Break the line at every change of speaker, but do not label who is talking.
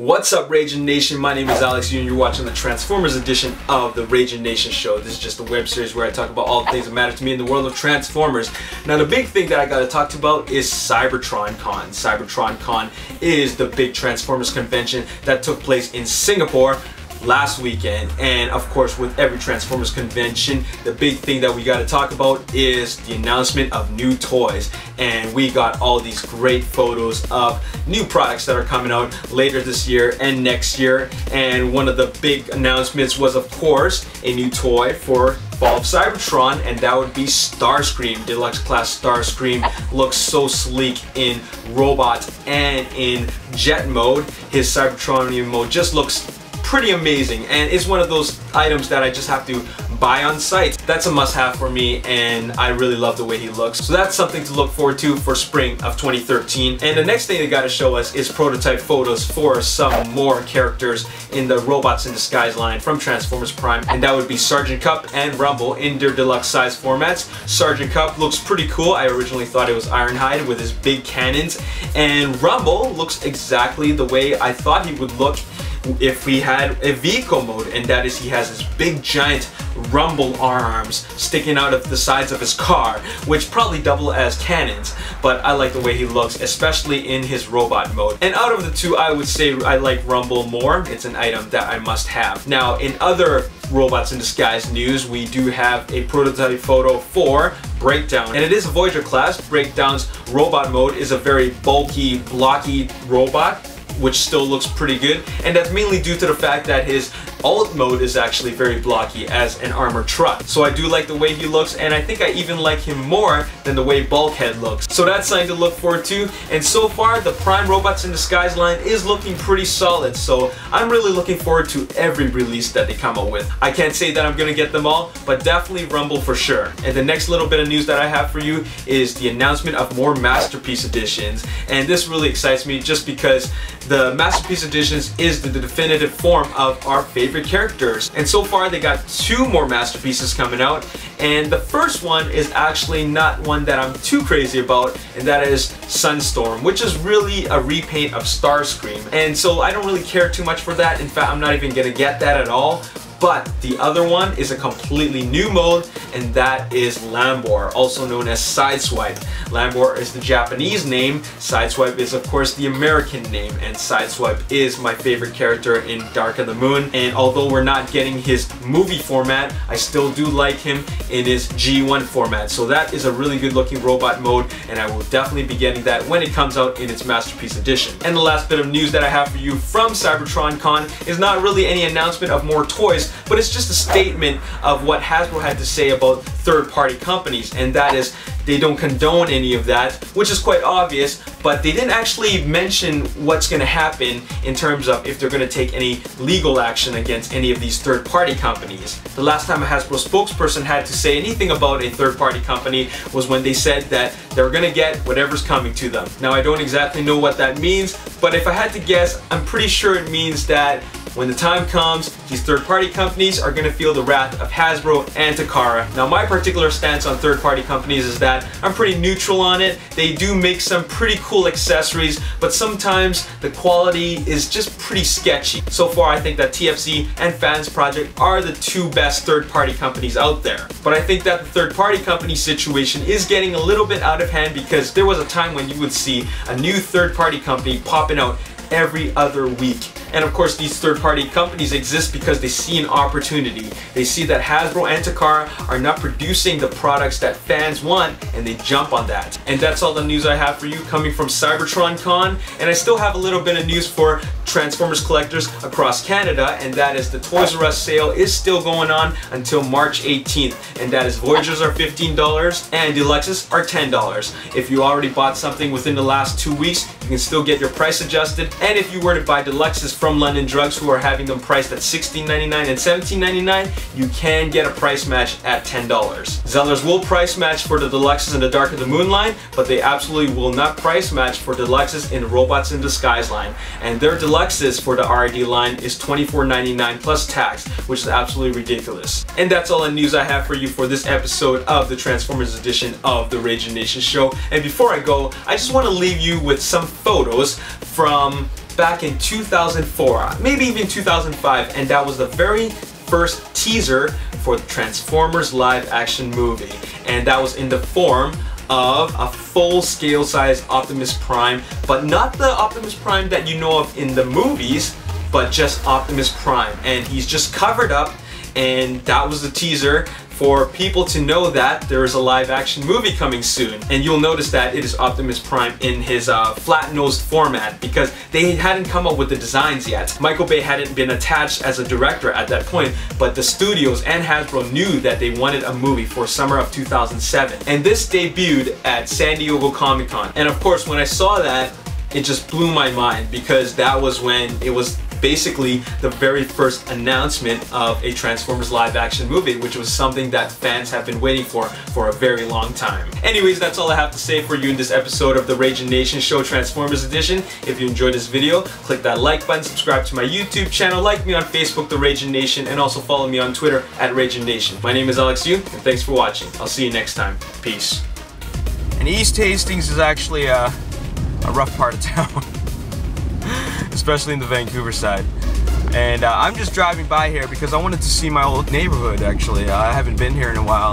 What's up, Ragin Nation? My name is Alex, and you're watching the Transformers edition of the Ragin Nation show. This is just a web series where I talk about all the things that matter to me in the world of Transformers. Now, the big thing that I got to talk about is Cybertron Con. Cybertron Con is the big Transformers convention that took place in Singapore last weekend, and of course, with every Transformers convention, the big thing that we got to talk about is the announcement of new toys. And we got all these great photos of new products that are coming out later this year and next year. And one of the big announcements was, of course, a new toy for Fall of Cybertron, and that would be Starscream. Deluxe Class Starscream looks so sleek in robot and in jet mode. His Cybertronian mode just looks pretty amazing, and it's one of those items that I just have to buy on site. That's a must-have for me, and I really love the way he looks. So that's something to look forward to for spring of 2013. And the next thing they got to show us is prototype photos for some more characters in the Robots in Disguise line from Transformers Prime, and that would be Sergeant Cup and Rumble in their deluxe size formats. Sergeant Cup looks pretty cool. I originally thought it was Ironhide with his big cannons, and Rumble looks exactly the way I thought he would look if we had a vehicle mode, and that is he has his big giant rumble arms sticking out of the sides of his car, which probably double as cannons, but I like the way he looks, especially in his robot mode. And out of the two, I would say I like Rumble more. It's an item that I must have. Now, in other Robots in Disguise news, we do have a prototype photo for Breakdown, and it is a Voyager class. Breakdown's robot mode is a very bulky, blocky robot, which still looks pretty good, and that's mainly due to the fact that his alt mode is actually very blocky as an armored truck. So I do like the way he looks, and I think I even like him more than the way Bulkhead looks. So that's something to look forward to, and so far the Prime Robots in Disguise line is looking pretty solid, so I'm really looking forward to every release that they come out with. I can't say that I'm gonna get them all, but definitely Rumble for sure. And the next little bit of news that I have for you is the announcement of more Masterpiece Editions, and this really excites me just because the Masterpiece Editions is the definitive form of our favorite characters. And so far they got 2 more Masterpieces coming out, and the first one is actually not one that I'm too crazy about, and that is Sunstorm, which is really a repaint of Starscream. And so I don't really care too much for that. In fact, I'm not even gonna get that at all. But the other one is a completely new mode, and that is Lambor, also known as Sideswipe. Lambor is the Japanese name, Sideswipe is of course the American name, and Sideswipe is my favorite character in Dark of the Moon. And although we're not getting his movie format, I still do like him in his G1 format. So that is a really good looking robot mode, and I will definitely be getting that when it comes out in its Masterpiece Edition. And the last bit of news that I have for you from Cybertron Con is not really any announcement of more toys, but it's just a statement of what Hasbro had to say about third-party companies, and that is they don't condone any of that, which is quite obvious, but they didn't actually mention what's going to happen in terms of if they're going to take any legal action against any of these third-party companies. The last time a Hasbro spokesperson had to say anything about a third-party company was when they said that they're going to get whatever's coming to them. Now, I don't exactly know what that means, but if I had to guess, I'm pretty sure it means that when the time comes, these third-party companies are going to feel the wrath of Hasbro and Takara. Now, my particular stance on third-party companies is that I'm pretty neutral on it. They do make some pretty cool accessories, but sometimes the quality is just pretty sketchy. So far, I think that TFC and Fans Project are the 2 best third-party companies out there. But I think that the third-party company situation is getting a little bit out of hand, because there was a time when you would see a new third-party company popping out every other week. And of course, these third-party companies exist because they see an opportunity. They see that Hasbro and Takara are not producing the products that fans want, and they jump on that. And that's all the news I have for you coming from Cybertron Con. And I still have a little bit of news for Transformers collectors across Canada, and that is the Toys R Us sale is still going on until March 18th. And that is Voyagers are $15 and Deluxes are $10. If you already bought something within the last 2 weeks, you can still get your price adjusted. And if you were to buy Deluxes from London Drugs, who are having them priced at $16.99 and $17.99, you can get a price match at $10. Zellers will price match for the Deluxes in the Dark of the Moon line, but they absolutely will not price match for Deluxes in the Robots in Disguise line. And their Deluxes for the RID line is $24.99 plus tax, which is absolutely ridiculous. And that's all the news I have for you for this episode of the Transformers edition of the Ragin Nation show. And before I go, I just want to leave you with some photos from back in 2004, maybe even 2005, and that was the very first teaser for the Transformers live action movie, and that was in the form of a full-scale size Optimus Prime, but not the Optimus Prime that you know of in the movies, but just Optimus Prime, and he's just covered up, and that was the teaser for people to know that there is a live action movie coming soon. And you'll notice that it is Optimus Prime in his flat-nosed format, because they hadn't come up with the designs yet. Michael Bay hadn't been attached as a director at that point, but the studios and Hasbro knew that they wanted a movie for summer of 2007. And this debuted at San Diego Comic-Con. And of course, when I saw that, it just blew my mind, because that was when it was basically the very first announcement of a Transformers live action movie, which was something that fans have been waiting for a very long time. Anyways, that's all I have to say for you in this episode of the Ragin Nation Show Transformers Edition. If you enjoyed this video, click that like button, subscribe to my YouTube channel, like me on Facebook, The Ragin Nation, and also follow me on Twitter at Ragin Nation. My name is Alex Yu, and thanks for watching. I'll see you next time. Peace. And East Hastings is actually a rough part of town. Especially in the Vancouver side. And I'm just driving by here because I wanted to see my old neighborhood, actually. I haven't been here in a while.